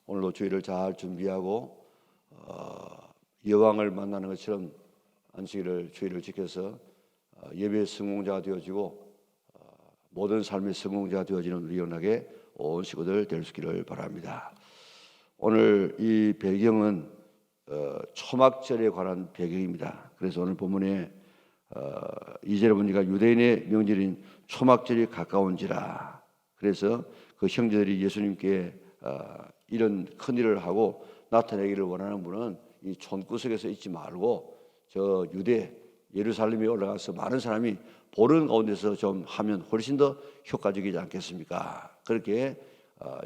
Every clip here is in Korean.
오늘도 주일을 잘 준비하고 여왕을 만나는 것처럼 안식일을 주일을 지켜서 예배의 성공자가 되어지고 모든 삶의 성공자가 되어지는 우리 연합의 온 식구들 될 수 있기를 바랍니다. 오늘 이 배경은 초막절에 관한 배경입니다. 그래서 오늘 본문에 2절에 보니까 유대인의 명절인 초막절이 가까운지라. 그래서 그 형제들이 예수님께 이런 큰 일을 하고 나타내기를 원하는 분은 이 촌구석에서 있지 말고 저 유대 예루살렘에 올라가서 많은 사람이 보는 가운데서 좀 하면 훨씬 더 효과적이지 않겠습니까? 그렇게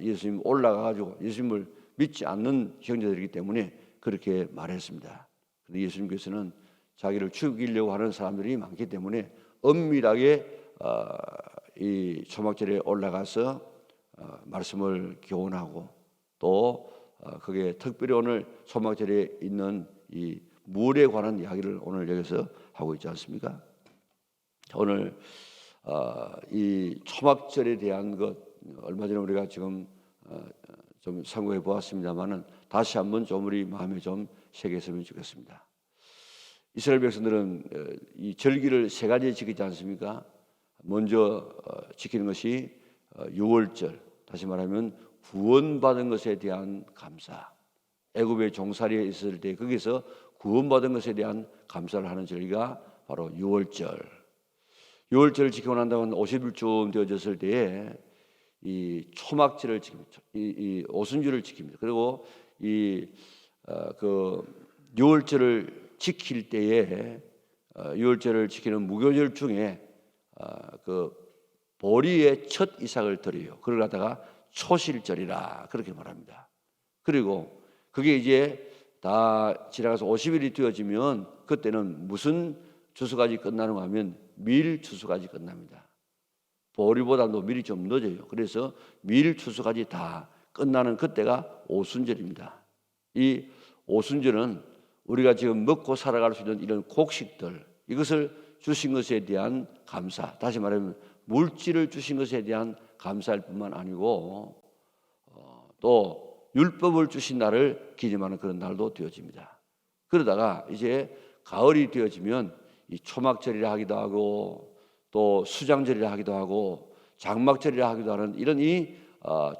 예수님 올라가가지고 예수님을 믿지 않는 형제들이기 때문에 그렇게 말했습니다. 그런데 예수님께서는 자기를 죽이려고 하는 사람들이 많기 때문에 엄밀하게 이 초막절에 올라가서 말씀을 교훈하고 또 그게 특별히 오늘 초막절에 있는 이 물에 관한 이야기를 오늘 여기서 하고 있지 않습니까? 오늘 이 초막절에 대한 것 얼마 전에 우리가 지금 좀 상고해 보았습니다만은 다시 한번 좀 우리 마음에 좀 새겼으면 좋겠습니다. 이스라엘 백성들은 이 절기를 세 가지 지키지 않습니까? 먼저 지키는 것이 유월절, 다시 말하면 구원받은 것에 대한 감사. 애굽의 종살이에 있을 때 거기서 구원받은 것에 대한 감사를 하는 절기가 바로 유월절. 유월절을 지키고 난 다음에 50일쯤 되어졌을 때에 이 초막절을 지킵니다. 이 오순절을 지킵니다. 그리고 그 유월절을 지킬 때에 유월절을 지키는 무교절 중에 그 보리의 첫 이삭을 드려요. 그걸 갖다가 초실절이라 그렇게 말합니다. 그리고 그게 이제 다 지나가서 50일이 되어지면 그때는 무슨 추수까지 끝나는가 하면 밀 추수까지 끝납니다. 보리보다도 밀이 좀 늦어요. 그래서 밀 추수까지 다 끝나는 그때가 오순절입니다. 이 오순절은 우리가 지금 먹고 살아갈 수 있는 이런 곡식들, 이것을 주신 것에 대한 감사, 다시 말하면 물질을 주신 것에 대한 감사할 뿐만 아니고 또 율법을 주신 날을 기념하는 그런 날도 되어집니다. 그러다가 이제 가을이 되어지면 이 초막절이라 하기도 하고 또 수장절이라 하기도 하고 장막절이라 하기도 하는 이런 이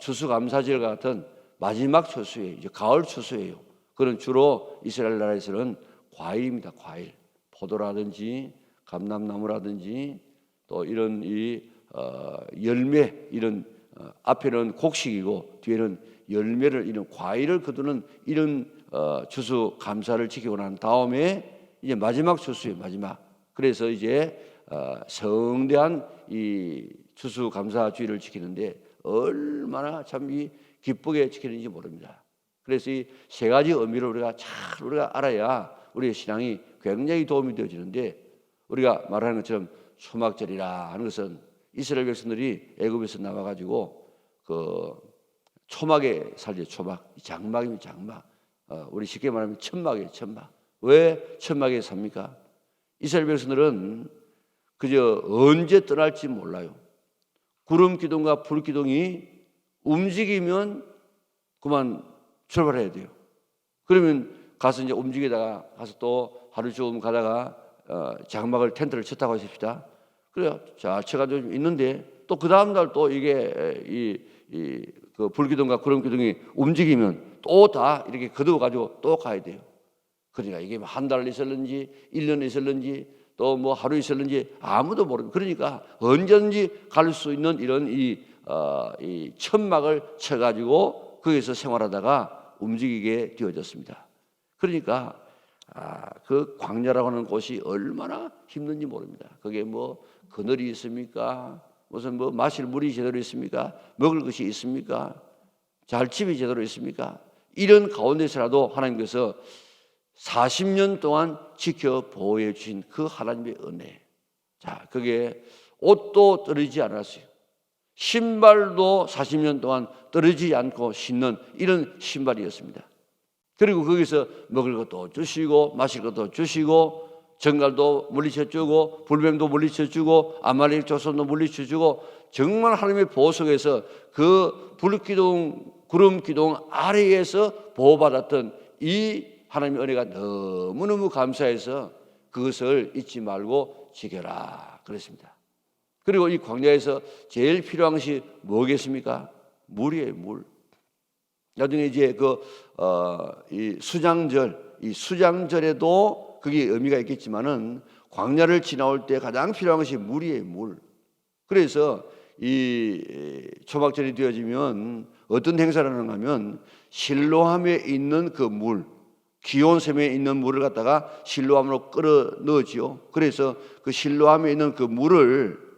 추수감사절 같은 마지막 추수예요. 이제 가을 추수예요. 그런 주로 이스라엘 나라에서는 과일입니다. 과일, 포도라든지 감람나무라든지 또 이런 이 열매, 이런 앞에는 곡식이고 뒤에는 열매를 이런 과일을 거두는 이런 추수 감사를 지키고 난 다음에 이제 마지막 추수예요. 마지막. 그래서 이제 성대한 이 추수 감사 주일을 지키는데 얼마나 참 이 기쁘게 지키는지 모릅니다. 그래서 이 세 가지 의미를 우리가 알아야 우리의 신앙이 굉장히 도움이 되어지는데, 우리가 말하는 것처럼 초막절이라 하는 것은 이스라엘 백성들이 애굽에서 나와가지고 그 초막에 살죠. 초막, 장막입니다. 장막. 우리 쉽게 말하면 천막이에요. 천막. 왜 천막에 삽니까? 이스라엘 백성들은 그저 언제 떠날지 몰라요. 구름 기둥과 불 기둥이 움직이면 그만 출발해야 돼요. 그러면 가서 이제 움직이다가 가서 또 하루 좀 가다가 장막을 텐트를 쳤다고 하십시다. 그래요. 자, 쳐가지고 있는데 또 그 다음 날 또 이게 그 불기둥과 구름 기둥이 움직이면 또 다 이렇게 거두어가지고 또 가야 돼요. 그러니까 이게 한 달 있었는지 1년 있었는지 또 뭐 하루 있었는지 아무도 모릅니다. 그러니까 언제든지 갈 수 있는 이런 이 천막을 쳐가지고 거기서 생활하다가 움직이게 되어졌습니다. 그러니까 그 광야라고 하는 곳이 얼마나 힘든지 모릅니다. 그게 뭐 그늘이 있습니까? 무슨 뭐 마실 물이 제대로 있습니까? 먹을 것이 있습니까? 잘집이 제대로 있습니까? 이런 가운데서라도 하나님께서 40년 동안 지켜 보호해 주신 그 하나님의 은혜. 자, 그게 옷도 떨어지지 않았어요. 신발도 40년 동안 떨어지지 않고 신는 이런 신발이었습니다. 그리고 거기서 먹을 것도 주시고 마실 것도 주시고 정갈도 물리쳐 주고 불뱀도 물리쳐 주고 아말렉 조선도 물리쳐 주고 정말 하나님의 보호 속에서 그 불기둥 구름 기둥 아래에서 보호받았던 이 하나님의 은혜가 너무너무 감사해서 그것을 잊지 말고 지켜라 그랬습니다. 그리고 이 광야에서 제일 필요한 것이 뭐겠습니까? 물이에요, 물. 나중에 이제 이 수장절, 이 수장절에도 그게 의미가 있겠지만은 광야를 지나올 때 가장 필요한 것이 물이에요, 물. 그래서 이 초막절이 되어지면 어떤 행사를 하는가 하면 실로암에 있는 그 물, 기온샘에 있는 물을 갖다가 실로암으로 끌어 넣지요. 그래서 그 실로암에 있는 그 물을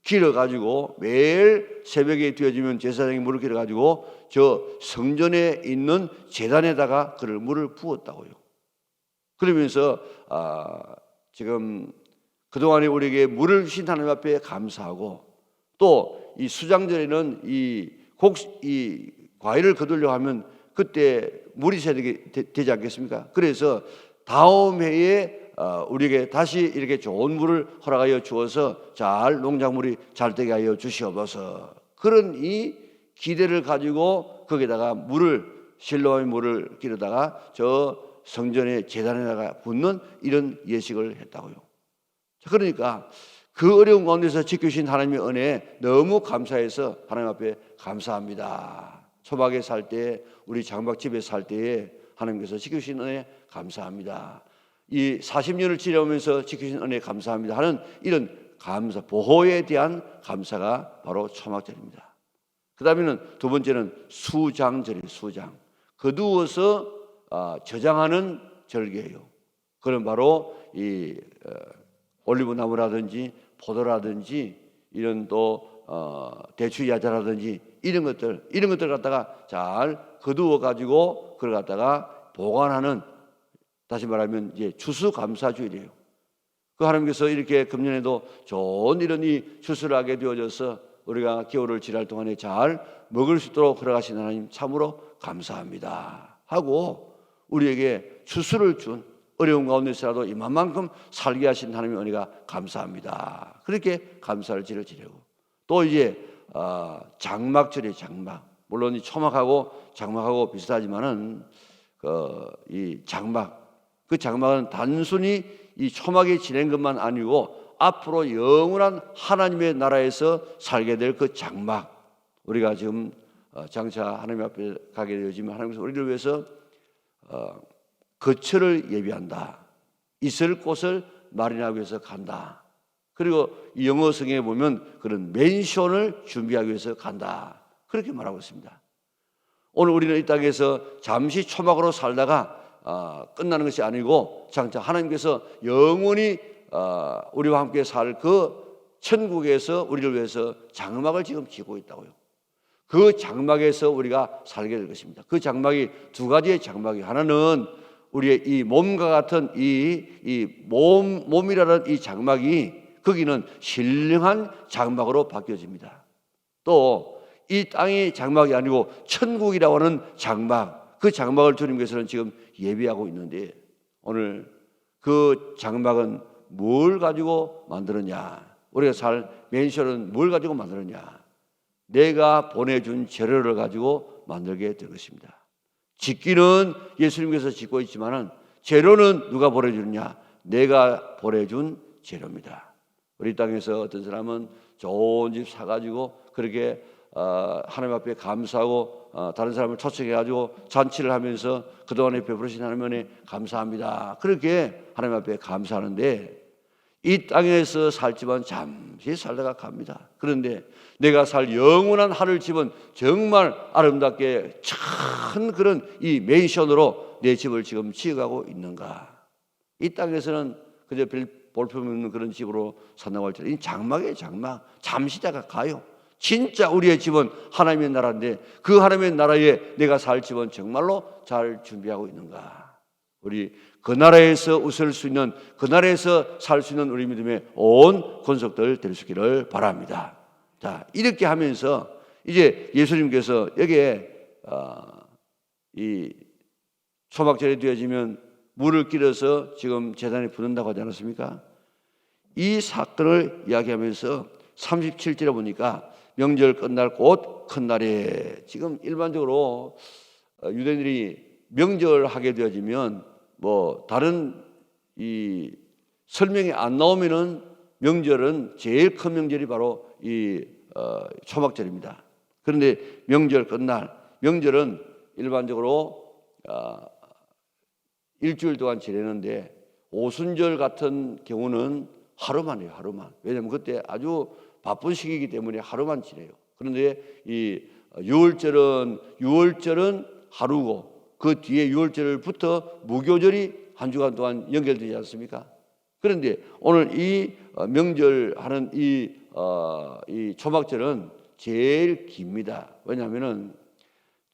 길어 가지고 매일 새벽에 되어지면 제사장이 물을 길어 가지고 저 성전에 있는 제단에다가 그 물을 부었다고요. 그러면서 지금 그동안에 우리에게 물을 주신 하나님 앞에 감사하고, 또 이 수장절에는 이 과일을 거두려고 하면 그때 물이 있어야 되지 않겠습니까? 그래서 다음 해에 우리에게 다시 이렇게 좋은 물을 허락하여 주어서 잘 농작물이 잘 되게 하여 주시옵소서. 그런 이 기대를 가지고 거기다가 실로암의 물을 길어다가 저 성전의 제단에다가 붓는 이런 예식을 했다고요. 그러니까 그 어려운 가운데서 지켜주신 하나님의 은혜에 너무 감사해서 하나님 앞에 감사합니다. 초막에 살 때, 우리 장막집에 살 때에 하나님께서 지켜주신 은혜 감사합니다. 이 40년을 지내오면서 지켜주신 은혜 감사합니다 하는 이런 감사, 보호에 대한 감사가 바로 초막절입니다. 그 다음에는 두 번째는 수장절이에요. 수장. 거두어서 저장하는 절기예요. 그건 바로 이 올리브 나무라든지 포도라든지 이런 또 대추야자라든지 이런 것들 갖다가 잘 거두어 가지고 그걸 갖다가 보관하는, 다시 말하면 이제 추수감사주일이에요. 그 하나님께서 이렇게 금년에도 좋은 이런 이 추수를 하게 되어져서 우리가 겨울을 지날 동안에 잘 먹을 수 있도록 허락하신 하나님 참으로 감사합니다 하고, 우리에게 추수를 준 어려운 가운데서라도 이만큼 살게 하신 하나님의 은혜가 감사합니다. 그렇게 감사를 지내고, 또 이제 장막절이에요. 장막. 물론 이 초막하고 장막하고 비슷하지만은 이 장막, 그 장막은 단순히 이 초막이 지낸 것만 아니고 앞으로 영원한 하나님의 나라에서 살게 될 그 장막. 우리가 지금 장차 하나님 앞에 가게 되어지면 하나님께서 우리를 위해서 거처를 예비한다. 있을 곳을 마련하기 위해서 간다. 그리고 영어 성경에 보면 그런 맨션을 준비하기 위해서 간다. 그렇게 말하고 있습니다. 오늘 우리는 이 땅에서 잠시 초막으로 살다가 끝나는 것이 아니고 장차 하나님께서 영원히 우리와 함께 살 그 천국에서 우리를 위해서 장막을 지금 지고 있다고요. 그 장막에서 우리가 살게 될 것입니다. 그 장막이 두 가지의 장막이, 하나는 우리의 이 몸과 같은 몸이라는 이 장막이, 거기는 신령한 장막으로 바뀌어집니다. 또 이 땅이 장막이 아니고 천국이라고 하는 장막, 그 장막을 주님께서는 지금 예비하고 있는데, 오늘 그 장막은 뭘 가지고 만들었냐? 우리가 살 맨션은 뭘 가지고 만들었냐? 내가 보내준 재료를 가지고 만들게 될 것입니다. 짓기는 예수님께서 짓고 있지만은 재료는 누가 보내주느냐? 내가 보내준 재료입니다. 우리 땅에서 어떤 사람은 좋은 집 사가지고 그렇게 하나님 앞에 감사하고 다른 사람을 초청해가지고 잔치를 하면서 그동안에 베풀으신 하나님의 감사합니다. 그렇게 하나님 앞에 감사하는데, 이 땅에서 살지만 잠시 살다가 갑니다. 그런데 내가 살 영원한 하늘 집은 정말 아름답게 큰 그런 이 맨션으로 내 집을 지금 지어가고 있는가? 이 땅에서는 그저 볼품없는 그런 집으로 산다고 할지라도 이 장막이에요. 장막. 잠시 있다가 가요. 진짜 우리의 집은 하나님의 나라인데 그 하나님의 나라에 내가 살 집은 정말로 잘 준비하고 있는가? 우리 그 나라에서 웃을 수 있는, 그 나라에서 살 수 있는 우리 믿음의 온 권속들 될 수 있기를 바랍니다. 자, 이렇게 하면서 이제 예수님께서 여기에 이 초막절이 되어지면 물을 길어서 지금 제단에 붓는다고 하지 않았습니까? 이 사건을 이야기하면서 37절에 보니까 명절 끝날 곧 큰 날에. 지금 일반적으로 유대인들이 명절 하게 되어지면 뭐 다른 이 설명이 안 나오면은 명절은 제일 큰 명절이 바로 이 초막절입니다. 그런데 명절 끝날, 명절은 일반적으로 일주일 동안 지내는데 오순절 같은 경우는 하루만 해요. 하루만. 왜냐하면 그때 아주 바쁜 시기이기 때문에 하루만 지내요. 그런데 이 유월절은 하루고 그 뒤에 유월절부터 무교절이 한 주간 동안 연결되지 않습니까? 그런데 오늘 이 명절하는 이 초막절은 제일 깁니다. 왜냐하면은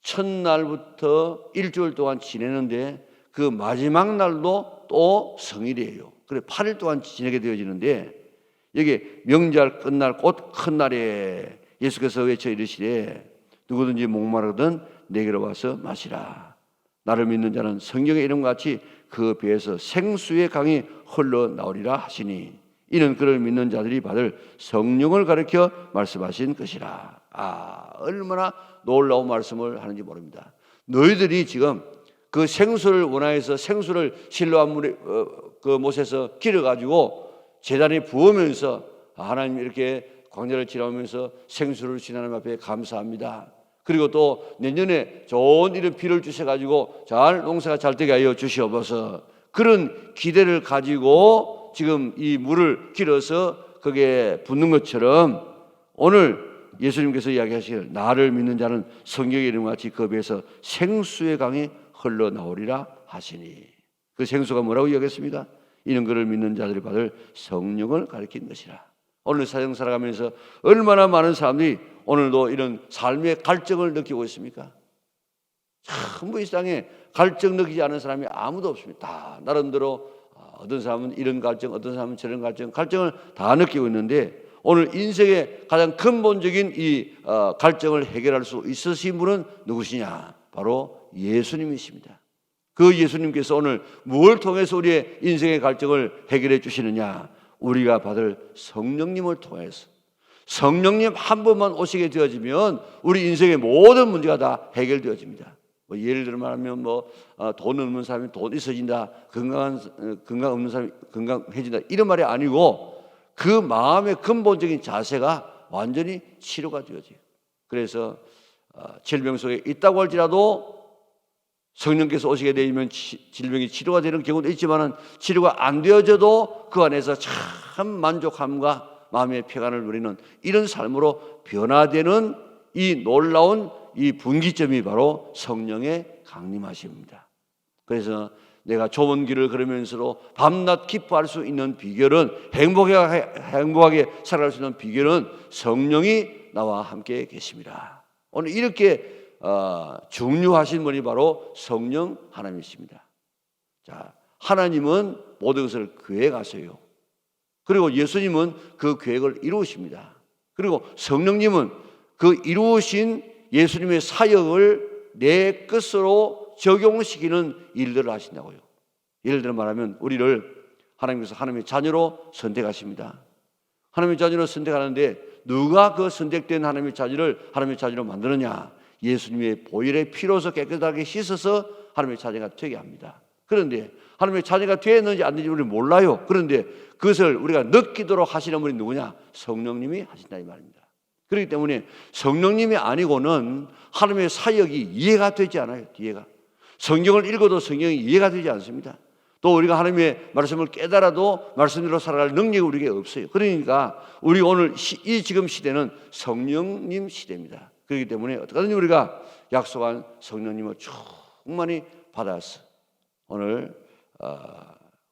첫날부터 일주일 동안 지내는데 그 마지막 날도 또 성일이에요. 그래 8일 동안 지내게 되어지는데 여기 명절 끝날 곧 큰 날에 예수께서 외쳐 이르시되 누구든지 목마르거든 내게로 와서 마시라. 나를 믿는 자는 성경의 이름과 같이 그 배에서 생수의 강이 흘러나오리라 하시니 이는 그를 믿는 자들이 받을 성령을 가리켜 말씀하신 것이라. 얼마나 놀라운 말씀을 하는지 모릅니다. 너희들이 지금 그 생수를 원하여서 생수를 실로암 물에 그 못에서 길어가지고 제단에 부으면서 하나님 이렇게 광야를 지나오면서 생수를 주신 하나님 앞에 감사합니다. 그리고 또 내년에 좋은 이런 비를 주셔가지고 잘 농사가 잘 되게 하여 주시옵소서. 그런 기대를 가지고 지금 이 물을 길어서 그게 붓는 것처럼 오늘 예수님께서 이야기하시길 나를 믿는 자는 성경의 이름과 같이 그 배에서 생수의 강이 흘러나오리라 하시니 그 생수가 뭐라고 이야기했습니까? 이는 그를 믿는 자들이 받을 성령을 가리킨 것이라. 오늘 사정 살아가면서 얼마나 많은 사람들이 오늘도 이런 삶의 갈증을 느끼고 있습니까? 전부 이 세상에 갈증 느끼지 않은 사람이 아무도 없습니다. 다 나름대로 어떤 사람은 이런 갈증, 어떤 사람은 저런 갈증을 다 느끼고 있는데 오늘 인생의 가장 근본적인 이 갈증을 해결할 수 있으신 분은 누구시냐? 바로 예수님이십니다. 그 예수님께서 오늘 무엇을 통해서 우리의 인생의 갈증을 해결해 주시느냐? 우리가 받을 성령님을 통해서. 성령님 한 번만 오시게 되어지면 우리 인생의 모든 문제가 다 해결되어집니다. 뭐 예를 들어 말하면 돈 없는 사람이 돈 있어진다, 건강 없는 사람이 건강해진다 이런 말이 아니고 그 마음의 근본적인 자세가 완전히 치료가 되어져요. 그래서 질병 속에 있다고 할지라도 성령께서 오시게 되면 질병이 치료가 되는 경우도 있지만은 치료가 안 되어져도 그 안에서 참 만족함과 마음의 평안을 누리는 이런 삶으로 변화되는 이 놀라운 이 분기점이 바로 성령의 강림하심입니다. 그래서 내가 좁은 길을 걸으면서도 밤낮 기뻐할 수 있는 비결은 행복하게 살아갈 수 있는 비결은 성령이 나와 함께 계십니다. 오늘 이렇게 중요하신 분이 바로 성령 하나님이십니다. 자, 하나님은 모든 것을 계획하세요. 그리고 예수님은 그 계획을 이루십니다. 그리고 성령님은 그 이루신 예수님의 사역을 내 것으로 적용시키는 일들을 하신다고요. 예를 들어 말하면 우리를 하나님께서 하나님의 자녀로 선택하십니다. 하나님의 자녀로 선택하는데 누가 그 선택된 하나님의 자녀로 만드느냐? 예수님의 보혈의 피로서 깨끗하게 씻어서 하나님의 자녀가 되게 합니다. 그런데 하나님의 자녀가 되었는지 안 되는지 우리는 몰라요. 그런데 그것을 우리가 느끼도록 하시는 분이 누구냐? 성령님이 하신다 이 말입니다. 그렇기 때문에 성령님이 아니고는 하나님의 사역이 이해가 되지 않아요. 이해가. 성경을 읽어도 성경이 이해가 되지 않습니다. 또 우리가 하나님의 말씀을 깨달아도 말씀대로 살아갈 능력이 우리에게 없어요. 그러니까 우리 오늘 이 지금 시대는 성령님 시대입니다. 그렇기 때문에 어떻게든지 우리가 약속한 성령님을 충만히 받아서 오늘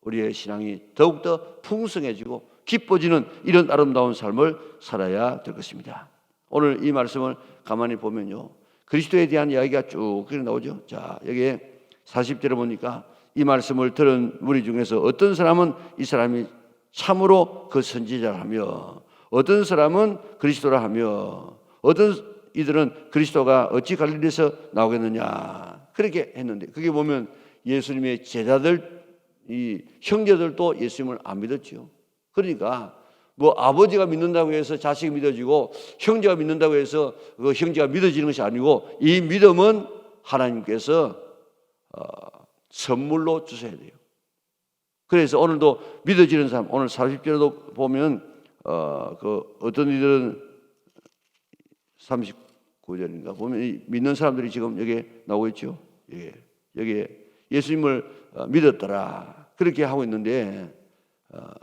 우리의 신앙이 더욱더 풍성해지고 기뻐지는 이런 아름다운 삶을 살아야 될 것입니다. 오늘 이 말씀을 가만히 보면요, 그리스도에 대한 이야기가 쭉 나오죠. 자, 여기에 40절에 보니까 이 말씀을 들은 무리 중에서 어떤 사람은 이 사람이 참으로 그 선지자라며, 어떤 사람은 그리스도라 하며, 어떤 이들은 그리스도가 어찌 갈릴리에서 나오겠느냐 그렇게 했는데, 그게 보면 예수님의 제자들, 이 형제들도 예수님을 안 믿었죠. 그러니까 뭐 아버지가 믿는다고 해서 자식이 믿어지고 형제가 믿는다고 해서 그 형제가 믿어지는 것이 아니고 이 믿음은 하나님께서 선물로 주셔야 돼요. 그래서 오늘도 믿어지는 사람, 오늘 40절에도 보면 어떤 이들은 39절인가 보면 믿는 사람들이 지금 여기에 나오고 있죠. 예, 여기에 예수님을 믿었더라 그렇게 하고 있는데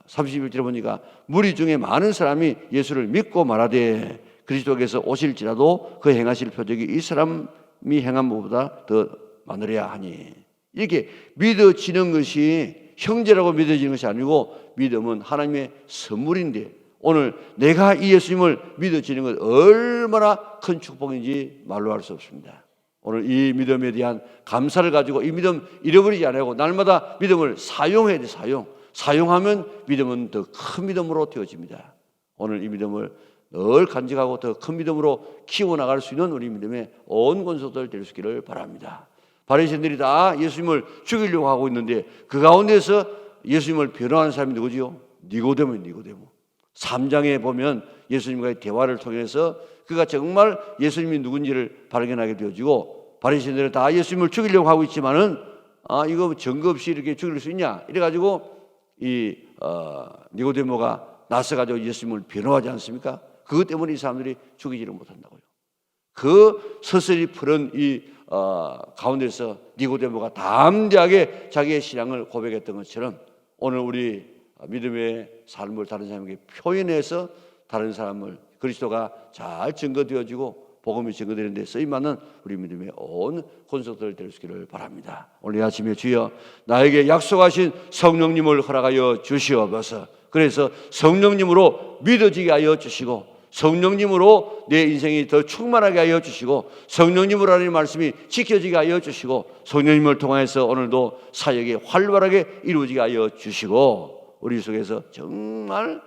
31절에 보니까 무리 중에 많은 사람이 예수를 믿고 말하되 그리스도께서 오실지라도 그 행하실 표적이 이 사람이 행한 것보다 더 많으랴 하니, 이렇게 믿어지는 것이 형제라고 믿어지는 것이 아니고 믿음은 하나님의 선물인데 오늘 내가 이 예수님을 믿어지는 것 얼마나 큰 축복인지 말로 할 수 없습니다. 오늘 이 믿음에 대한 감사를 가지고 이 믿음 잃어버리지 않고 날마다 믿음을 사용해야 돼. 사용하면 믿음은 더 큰 믿음으로 되어집니다. 오늘 이 믿음을 늘 간직하고 더 큰 믿음으로 키워나갈 수 있는 우리 믿음의 온 권속들 될 수 있기를 바랍니다. 바리새인들이 다 예수님을 죽이려고 하고 있는데 그 가운데서 예수님을 변호하는 사람이 누구지요? 니고데모. 3장에 보면 예수님과의 대화를 통해서 그가 정말 예수님이 누군지를 발견하게 되어지고 바리새인들은 다 예수님을 죽이려고 하고 있지만은 이거 증거 없이 이렇게 죽일 수 있냐 이래가지고 이 니고데모가 나서가지고 예수님을 변호하지 않습니까? 그것 때문에 이 사람들이 죽이지를 못한다고요. 그 서슬이 푸른 이 가운데서 니고데모가 담대하게 자기의 신앙을 고백했던 것처럼 오늘 우리 믿음의 삶을 다른 사람에게 표현해서 다른 사람을 그리스도가 잘 증거되어지고 복음이 증거되는 데 쓰임받는 우리 믿음의 온 권속들 될 수 있기를 바랍니다. 오늘 아침에 주여 나에게 약속하신 성령님을 허락하여 주시옵소서. 그래서 성령님으로 믿어지게 하여 주시고 성령님으로 내 인생이 더 충만하게 하여 주시고 성령님으로 하나님의 말씀이 지켜지게 하여 주시고 성령님을 통해서 오늘도 사역이 활발하게 이루어지게 하여 주시고 우리 속에서 정말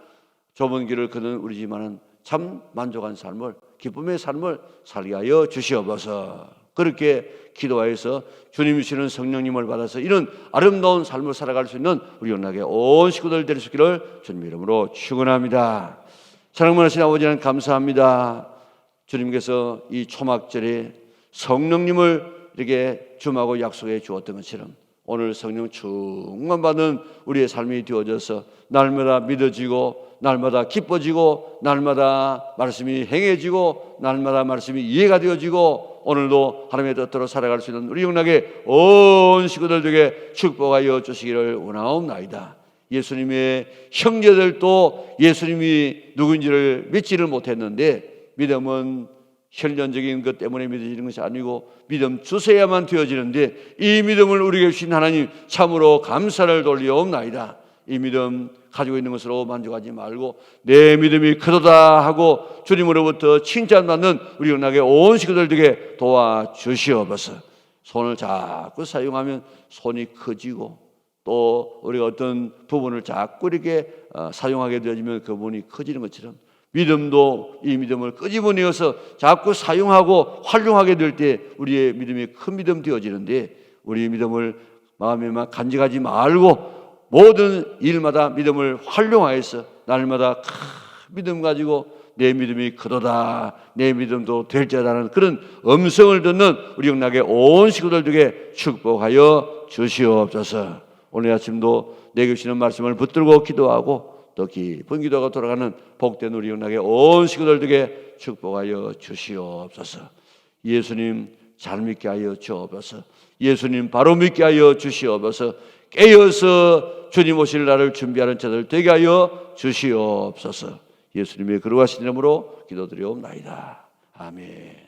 좁은 길을 걷는 우리지만은 참 만족한 삶을 기쁨의 삶을 살게 하여 주시옵소서. 그렇게 기도하여서 주님이 주시는 성령님을 받아서 이런 아름다운 삶을 살아갈 수 있는 우리 영락의 온 식구들 될 수 있기를 주님 이름으로 축원합니다. 사랑만 하신 아버지 하나님 감사합니다. 주님께서 이 초막절에 성령님을 이렇게 주마고 약속해 주었던 것처럼 오늘 성령 충만받는 우리의 삶이 되어져서 날마다 믿어지고 날마다 기뻐지고 날마다 말씀이 행해지고 날마다 말씀이 이해가 되어지고 오늘도 하나님의 뜻대로 살아갈 수 있는 우리 영락의 온 식구들에게 축복하여 주시기를 원하옵나이다. 예수님의 형제들도 예수님이 누구인지를 믿지를 못했는데 믿음은 혈련적인 것 때문에 믿어지는 것이 아니고 믿음 주셔야만 되어지는데 이 믿음을 우리에게 주신 하나님 참으로 감사를 돌리옵나이다. 이 믿음 가지고 있는 것으로 만족하지 말고 내 믿음이 크도다 하고 주님으로부터 칭찬받는 우리 영락의 온 식구들 되게 도와주시옵소서. 손을 자꾸 사용하면 손이 커지고 또 우리가 어떤 부분을 자꾸 이렇게 사용하게 되어지면 그 부분이 커지는 것처럼 믿음도 이 믿음을 끄집어내어서 자꾸 사용하고 활용하게 될 때 우리의 믿음이 큰 믿음 되어지는데 우리 믿음을 마음에만 간직하지 말고 모든 일마다 믿음을 활용하여서 날마다 큰 믿음 가지고 내 믿음이 크도다 내 믿음도 될지라는 그런 음성을 듣는 우리 영락의 온 식구들에게 축복하여 주시옵소서. 오늘 아침도 내게 주시는 말씀을 붙들고 기도하고 더 깊은 기도가 돌아가는 복된 우리 영락의 온 식구들에게 축복하여 주시옵소서. 예수님 잘 믿게 하여 주옵소서. 예수님 바로 믿게 하여 주시옵소서. 깨어서 주님 오실 날을 준비하는 자들 되게 하여 주시옵소서. 예수님의 거룩하신 이름으로 기도드리옵나이다. 아멘.